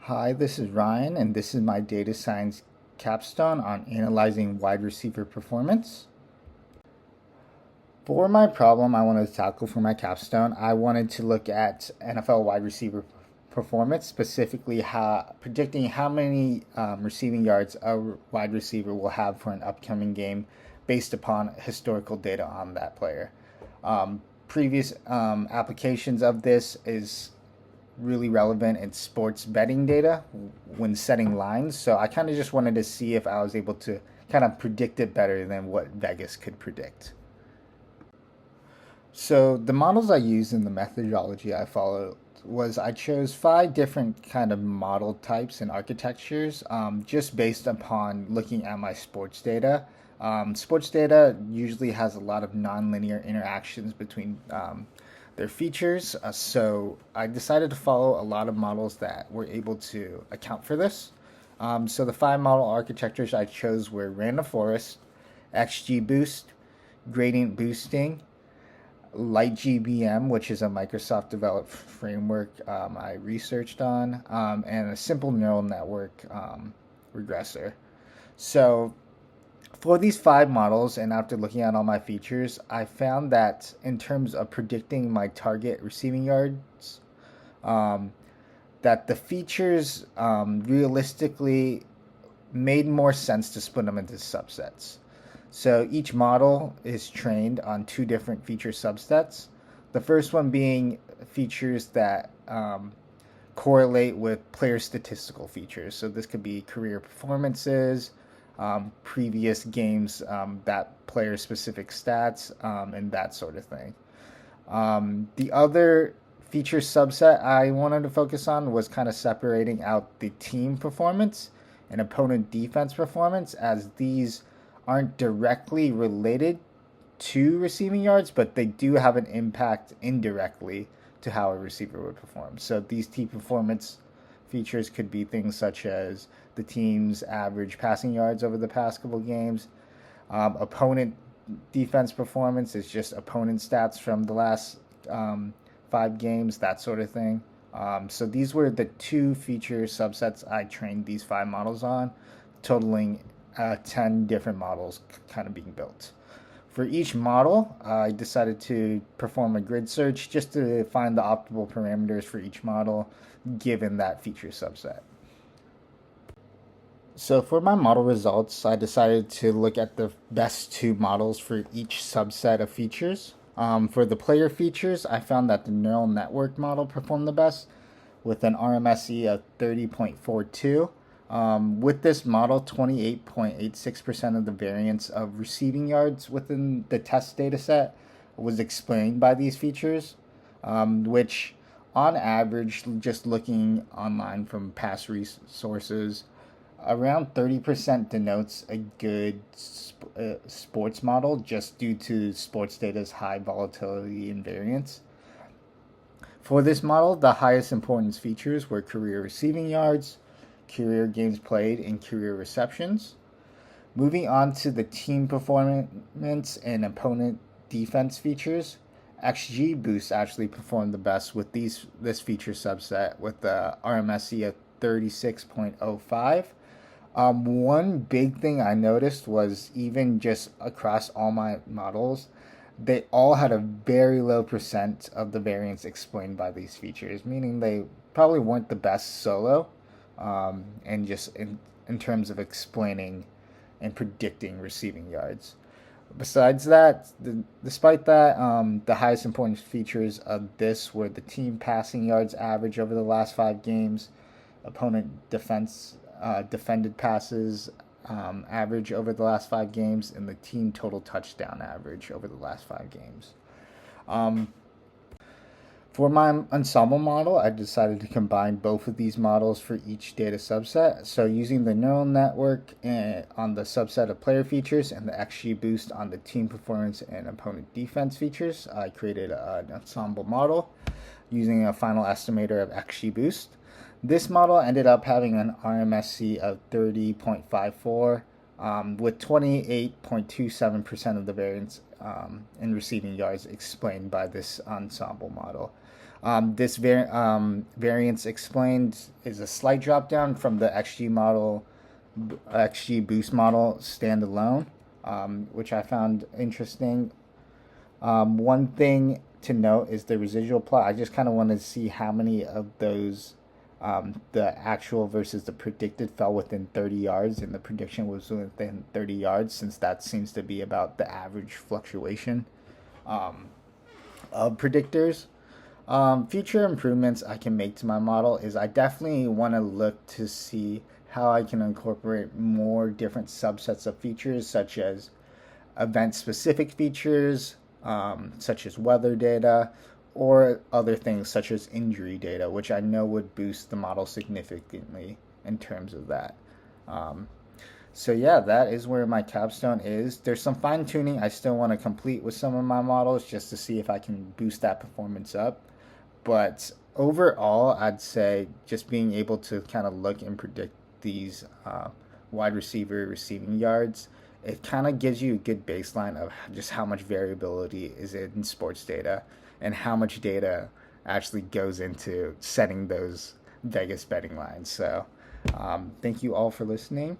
Hi, this is Ryan, and this is my data science capstone on analyzing wide receiver performance. For my problem I wanted to tackle for my capstone, I wanted to look at NFL wide receiver performance, specifically predicting how many receiving yards a wide receiver will have for an upcoming game based upon historical data on that player. Previous applications of this is really relevant in sports betting data when setting lines. So I kind of just wanted to see if I was able to kind of predict it better than what Vegas could predict. So the models I used in the methodology I followed was I chose five different kind of model types and architectures, just based upon looking at my sports data. Sports data usually has a lot of nonlinear interactions between their features, so I decided to follow a lot of models that were able to account for this. So the five model architectures I chose were random forest, XGBoost, gradient boosting, LightGBM, which is a Microsoft developed framework I researched on, and a simple neural network regressor. So, for these five models, and after looking at all my features, I found that in terms of predicting my target receiving yards, um, that the features realistically made more sense to split them into subsets. So each model is trained on two different feature subsets. The first one being features that correlate with player statistical features. So this could be career performances, previous games, that player specific stats, and that sort of thing. The other feature subset I wanted to focus on was kind of separating out the team performance and opponent defense performance, as these aren't directly related to receiving yards, but they do have an impact indirectly to how a receiver would perform. So these team performance features could be things such as the team's average passing yards over the past couple games. Opponent defense performance is just opponent stats from the last five games, that sort of thing. So these were the two feature subsets I trained these five models on, totaling 10 different models kind of being built. For each model, I decided to perform a grid search just to find the optimal parameters for each model given that feature subset. So for my model results, I decided to look at the best two models for each subset of features. For the player features, I found that the neural network model performed the best with an RMSE of 30.42. With this model, 28.86% of the variance of receiving yards within the test data set was explained by these features, which on average, just looking online from past resources, around 30% denotes a good sports model just due to sports data's high volatility and variance. For this model, the highest importance features were career receiving yards, career games played, and career receptions. Moving on to the team performance and opponent defense features, XGBoost actually performed the best with this feature subset with the RMSE of 36.05. One big thing I noticed was even just across all my models, they all had a very low percent of the variance explained by these features, meaning they probably weren't the best solo, and just in terms of explaining and predicting receiving yards. Besides that, despite that, the highest importance features of this were the team passing yards average over the last five games, opponent defended passes average over the last five games, and the team total touchdown average over the last five games. Um, for my ensemble model, I decided to combine both of these models for each data subset. So using the neural network on the subset of player features and the XGBoost on the team performance and opponent defense features, I created an ensemble model using a final estimator of XGBoost. This model ended up having an RMSE of 30.54, with 28.27% of the variance in receiving yards explained by this ensemble model. Variance explained is a slight drop down from the XG boost model standalone, which I found interesting. One thing to note is the residual plot. I just kind of wanted to see how many of those, the actual versus the predicted, fell within 30 yards, and the prediction was within 30 yards, since that seems to be about the average fluctuation of predictors. Future improvements I can make to my model is I definitely want to look to see how I can incorporate more different subsets of features, such as event specific features, such as weather data, or other things such as injury data, which I know would boost the model significantly in terms of that. Um, so yeah, that is where my capstone is. There's some fine tuning I still want to complete with some of my models just to see if I can boost that performance up. But overall, I'd say just being able to kind of look and predict these wide receiver receiving yards, it kind of gives you a good baseline of just how much variability is in sports data and how much data actually goes into setting those Vegas betting lines. So, thank you all for listening.